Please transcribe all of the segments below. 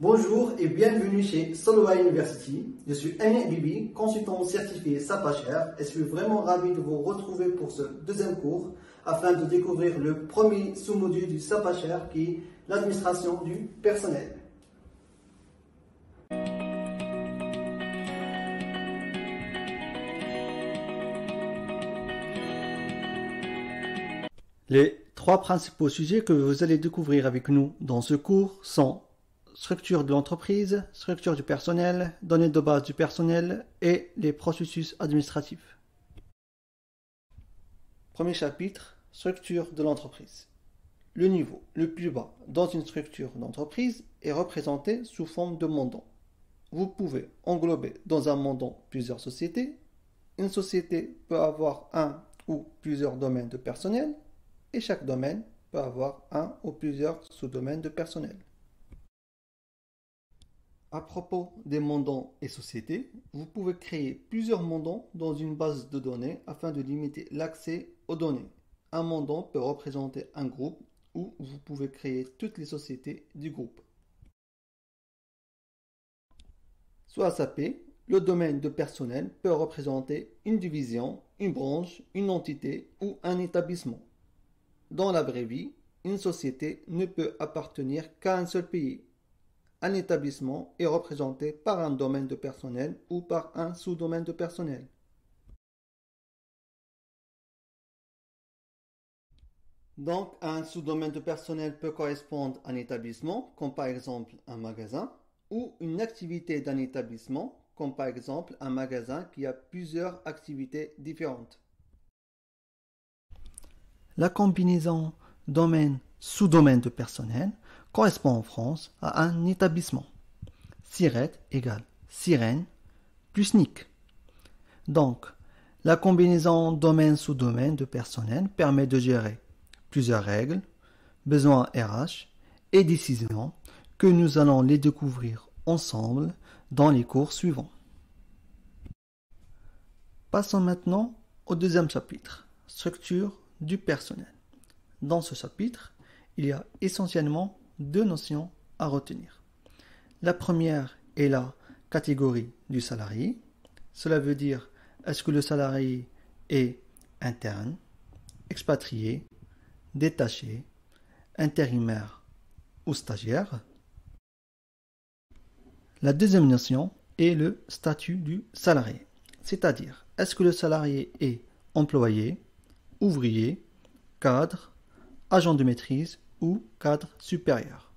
Bonjour et bienvenue chez Soloway University. Je suis Amin Bibi, consultant certifié SAPHR et je suis vraiment ravi de vous retrouver pour ce deuxième cours afin de découvrir le premier sous-module du SAPHR qui est l'administration du personnel. Les trois principaux sujets que vous allez découvrir avec nous dans ce cours sont structure de l'entreprise, structure du personnel, données de base du personnel et les processus administratifs. Premier chapitre, structure de l'entreprise. Le niveau le plus bas dans une structure d'entreprise est représenté sous forme de mandant. Vous pouvez englober dans un mandant plusieurs sociétés. Une société peut avoir un ou plusieurs domaines de personnel et chaque domaine peut avoir un ou plusieurs sous-domaines de personnel. À propos des mandants et sociétés, vous pouvez créer plusieurs mandants dans une base de données afin de limiter l'accès aux données. Un mandant peut représenter un groupe ou vous pouvez créer toutes les sociétés du groupe. Sur SAP, le domaine de personnel peut représenter une division, une branche, une entité ou un établissement. Dans la vraie vie, une société ne peut appartenir qu'à un seul pays. Un établissement est représenté par un domaine de personnel ou par un sous-domaine de personnel. Donc, un sous-domaine de personnel peut correspondre à un établissement, comme par exemple un magasin, ou une activité d'un établissement, comme par exemple un magasin qui a plusieurs activités différentes. La combinaison domaine-sous-domaine de personnel correspond en France à un établissement. SIRET égale sirène plus NIC. Donc, la combinaison domaine-sous-domaine de personnel permet de gérer plusieurs règles, besoins RH et décisions que nous allons les découvrir ensemble dans les cours suivants. Passons maintenant au deuxième chapitre, structure du personnel. Dans ce chapitre, il y a essentiellement deux notions à retenir. La première est la catégorie du salarié. Cela veut dire est-ce que le salarié est interne, expatrié, détaché, intérimaire ou stagiaire. La deuxième notion est le statut du salarié, c'est-à-dire est-ce que le salarié est employé, ouvrier, cadre, agent de maîtrise ou cadre supérieur.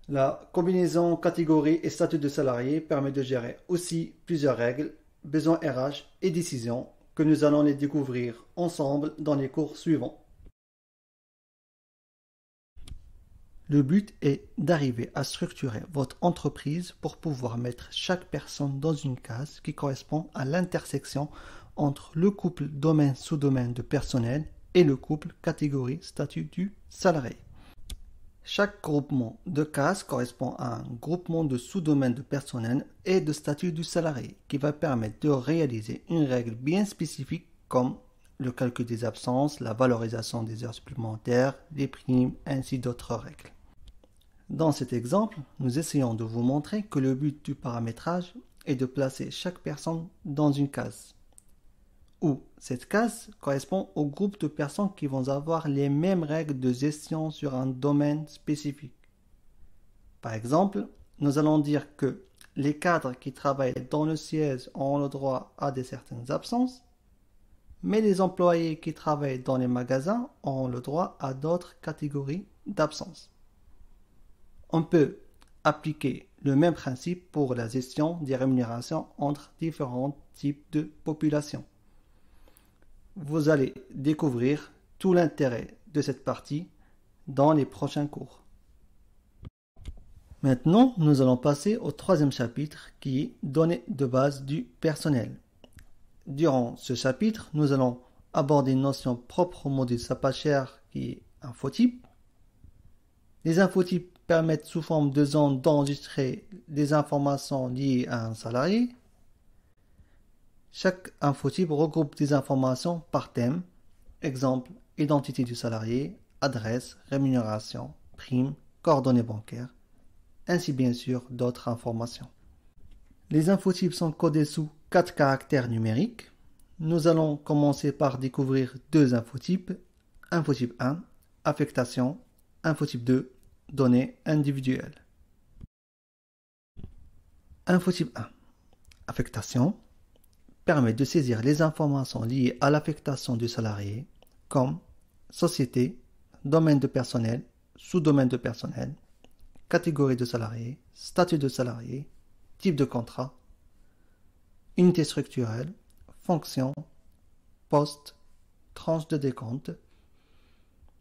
La combinaison catégorie et statut de salarié permet de gérer aussi plusieurs règles, besoins RH et décisions que nous allons les découvrir ensemble dans les cours suivants. Le but est d'arriver à structurer votre entreprise pour pouvoir mettre chaque personne dans une case qui correspond à l'intersection entre le couple domaine-sous-domaine de personnel et le couple catégorie-statut du salarié. Chaque groupement de cases correspond à un groupement de sous-domaines de personnel et de statut du salarié qui va permettre de réaliser une règle bien spécifique comme le calcul des absences, la valorisation des heures supplémentaires, les primes, ainsi d'autres règles. Dans cet exemple, nous essayons de vous montrer que le but du paramétrage est de placer chaque personne dans une case, où cette case correspond au groupe de personnes qui vont avoir les mêmes règles de gestion sur un domaine spécifique. Par exemple, nous allons dire que les cadres qui travaillent dans le siège ont le droit à certaines absences, mais les employés qui travaillent dans les magasins ont le droit à d'autres catégories d'absences. On peut appliquer le même principe pour la gestion des rémunérations entre différents types de populations. Vous allez découvrir tout l'intérêt de cette partie dans les prochains cours. Maintenant, nous allons passer au troisième chapitre qui est données de base du personnel. Durant ce chapitre, nous allons aborder une notion propre au module SAPHR qui est infotype. Les infotypes permettent sous forme de zones d'enregistrer des informations liées à un salarié. Chaque infotype regroupe des informations par thème, exemple identité du salarié, adresse, rémunération, prime, coordonnées bancaires, ainsi bien sûr d'autres informations. Les infotypes sont codés sous 4 caractères numériques. Nous allons commencer par découvrir deux infotypes. Infotype 1, affectation. Infotype 2, données individuelles. Infotype 1, affectation, permet de saisir les informations liées à l'affectation du salarié, comme société, domaine de personnel, sous-domaine de personnel, catégorie de salarié, statut de salarié, type de contrat, unité structurelle, fonction, poste, tranche de décompte.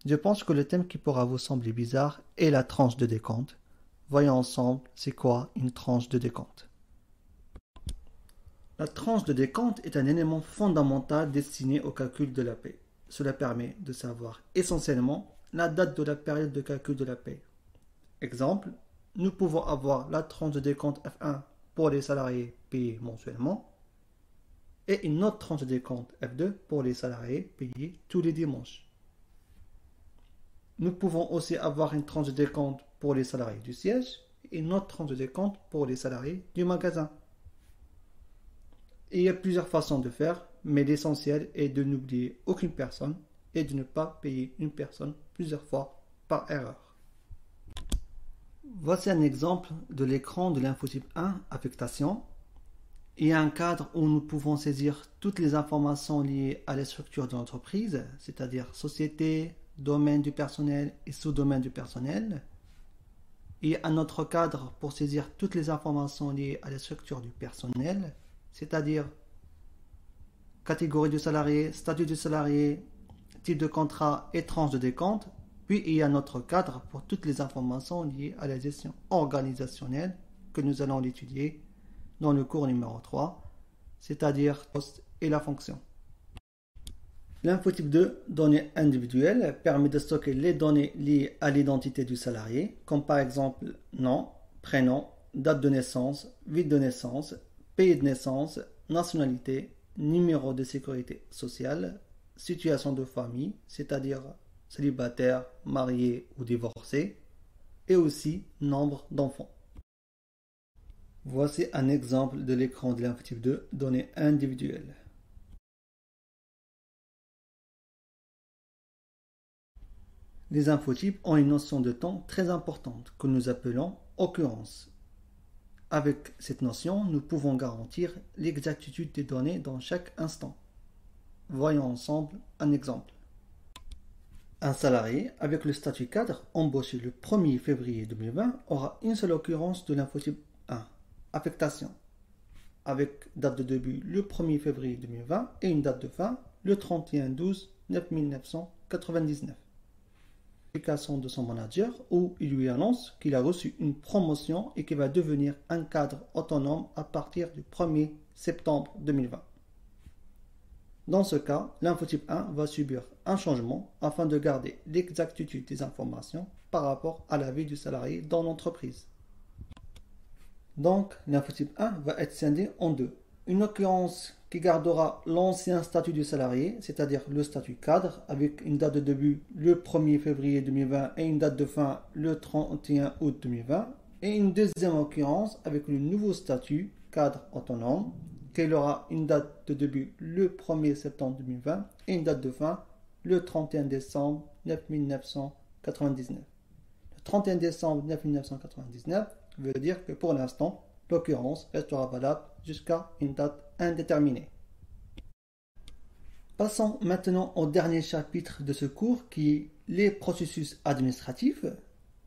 Je pense que le thème qui pourra vous sembler bizarre est la tranche de décompte. Voyons ensemble c'est quoi une tranche de décompte. La tranche de décompte est un élément fondamental destiné au calcul de la paie. Cela permet de savoir essentiellement la date de la période de calcul de la paie. Exemple, nous pouvons avoir la tranche de décompte F1 pour les salariés payés mensuellement et une autre tranche de décompte F2 pour les salariés payés tous les dimanches. Nous pouvons aussi avoir une tranche de décompte pour les salariés du siège et une autre tranche de décompte pour les salariés du magasin. Et il y a plusieurs façons de faire, mais l'essentiel est de n'oublier aucune personne et de ne pas payer une personne plusieurs fois par erreur. Voici un exemple de l'écran de l'infotype 1, affectation. Il y a un cadre où nous pouvons saisir toutes les informations liées à la structure de l'entreprise, c'est-à-dire société, domaine du personnel et sous-domaine du personnel. Il y a un autre cadre pour saisir toutes les informations liées à la structure du personnel, c'est-à-dire catégorie du salarié, statut du salarié, type de contrat et tranche de décompte. Puis il y a un autre cadre pour toutes les informations liées à la gestion organisationnelle que nous allons l'étudier dans le cours numéro 3, c'est-à-dire poste et la fonction. L'infotype 2, données individuelles, permet de stocker les données liées à l'identité du salarié, comme par exemple nom, prénom, date de naissance, ville de naissance, pays de naissance, nationalité, numéro de sécurité sociale, situation de famille, c'est-à-dire célibataire, marié ou divorcé, et aussi nombre d'enfants. Voici un exemple de l'écran de l'infotype 2, données individuelles. Les infotypes ont une notion de temps très importante que nous appelons occurrence. Avec cette notion, nous pouvons garantir l'exactitude des données dans chaque instant. Voyons ensemble un exemple. Un salarié avec le statut cadre embauché le 1er février 2020 aura une seule occurrence de l'infotype 1, affectation, avec date de début le 1er février 2020 et une date de fin le 31/12/1999. De son manager où il lui annonce qu'il a reçu une promotion et qu'il va devenir un cadre autonome à partir du 1er septembre 2020. Dans ce cas, l'infotype 1 va subir un changement afin de garder l'exactitude des informations par rapport à la vie du salarié dans l'entreprise. Donc, l'infotype 1 va être scindé en deux. Une occurrence qui gardera l'ancien statut du salarié, c'est-à-dire le statut cadre, avec une date de début le 1er février 2020 et une date de fin le 31 août 2020, et une deuxième occurrence avec le nouveau statut cadre autonome, qui aura une date de début le 1er septembre 2020 et une date de fin le 31 décembre 1999. Le 31 décembre 1999 veut dire que pour l'instant, l'occurrence restera valable jusqu'à une date indéterminée. Passons maintenant au dernier chapitre de ce cours qui est les processus administratifs.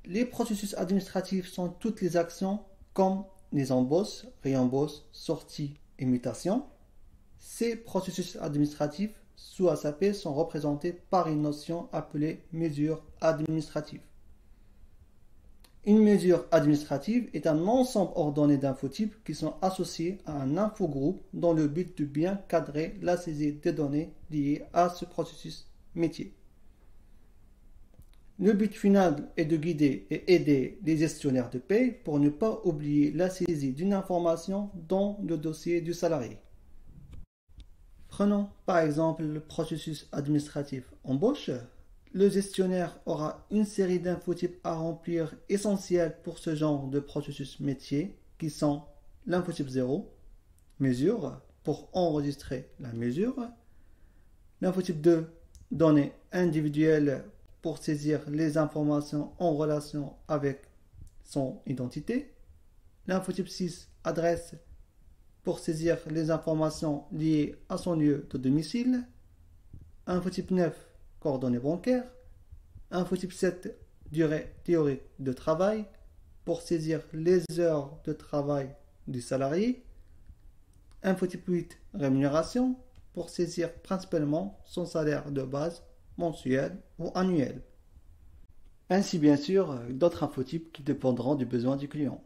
Les processus administratifs sont toutes les actions comme les embauches, réembauches, sorties et mutations. Ces processus administratifs sous SAP sont représentés par une notion appelée mesure administrative. Une mesure administrative est un ensemble ordonné d'infotypes qui sont associés à un infogroupe dans le but de bien cadrer la saisie des données liées à ce processus métier. Le but final est de guider et aider les gestionnaires de paie pour ne pas oublier la saisie d'une information dans le dossier du salarié. Prenons par exemple le processus administratif embauche. le gestionnaire aura une série d'infotypes à remplir essentiels pour ce genre de processus métier qui sont l'infotype 0, mesure, pour enregistrer la mesure, l'infotype 2, données individuelles pour saisir les informations en relation avec son identité, l'infotype 6, adresse, pour saisir les informations liées à son lieu de domicile, infotype 9, coordonnées bancaires, infotype 7, durée théorique de travail, pour saisir les heures de travail du salarié, infotype 8, rémunération, pour saisir principalement son salaire de base mensuel ou annuel. Ainsi bien sûr d'autres infotypes qui dépendront du besoin du client.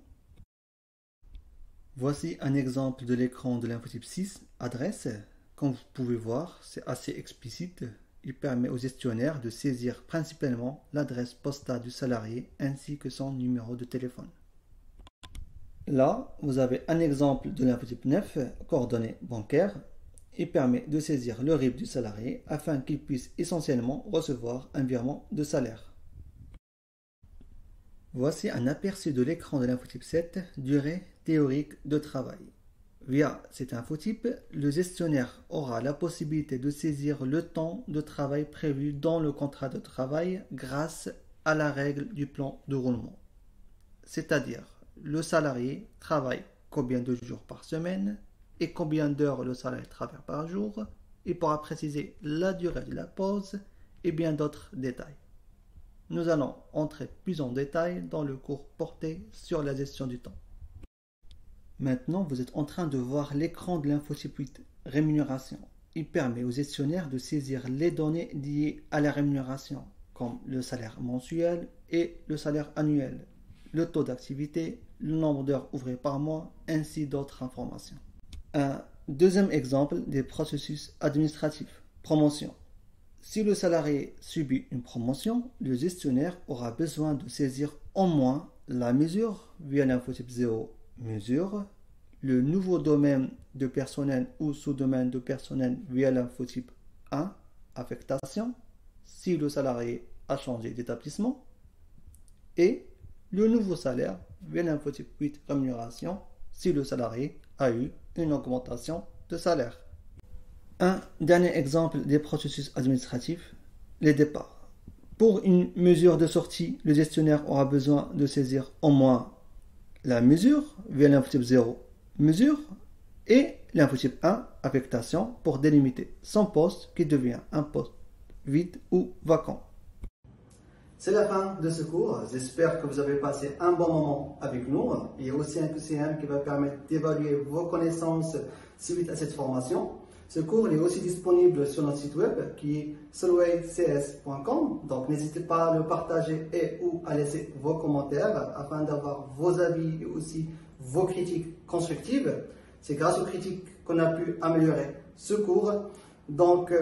Voici un exemple de l'écran de l'infotype 6, adresse. Comme vous pouvez voir, c'est assez explicite. Il permet au gestionnaire de saisir principalement l'adresse postale du salarié ainsi que son numéro de téléphone. Là, vous avez un exemple de l'infotype 9, coordonnées bancaires. Il permet de saisir le RIB du salarié afin qu'il puisse essentiellement recevoir un virement de salaire. Voici un aperçu de l'écran de l'infotype 7, durée théorique de travail. Via cet infotype, le gestionnaire aura la possibilité de saisir le temps de travail prévu dans le contrat de travail grâce à la règle du plan de roulement. C'est-à-dire, le salarié travaille combien de jours par semaine et combien d'heures le salarié travaille par jour. Il pourra préciser la durée de la pause et bien d'autres détails. Nous allons entrer plus en détail dans le cours porté sur la gestion du temps. Maintenant, vous êtes en train de voir l'écran de l'infotype 8, rémunération. Il permet au gestionnaire de saisir les données liées à la rémunération, comme le salaire mensuel et le salaire annuel, le taux d'activité, le nombre d'heures ouvrées par mois, ainsi d'autres informations. Un deuxième exemple des processus administratifs, promotion. Si le salarié subit une promotion, le gestionnaire aura besoin de saisir au moins la mesure via l'infotype 0, mesure, le nouveau domaine de personnel ou sous-domaine de personnel via l'infotype 1, affectation, si le salarié a changé d'établissement, et le nouveau salaire via l'infotype 8, rémunération, si le salarié a eu une augmentation de salaire. Un dernier exemple des processus administratifs, les départs. Pour une mesure de sortie, le gestionnaire aura besoin de saisir au moins la mesure via l'infotype 0, mesure, et l'infotype 1, affectation, pour délimiter son poste qui devient un poste vide ou vacant. C'est la fin de ce cours. J'espère que vous avez passé un bon moment avec nous. Il y a aussi un QCM qui va permettre d'évaluer vos connaissances suite à cette formation. Ce cours est aussi disponible sur notre site web qui est solwaycs.com. Donc n'hésitez pas à le partager et ou à laisser vos commentaires afin d'avoir vos avis et aussi vos critiques constructives. C'est grâce aux critiques qu'on a pu améliorer ce cours. Donc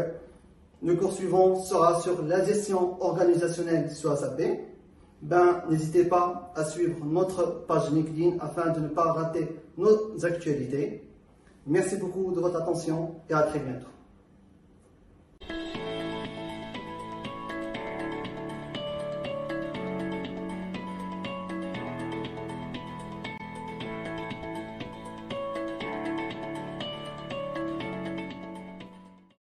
le cours suivant sera sur la gestion organisationnelle sur SAP. N'hésitez pas à suivre notre page LinkedIn afin de ne pas rater nos actualités. Merci beaucoup de votre attention et à très bientôt.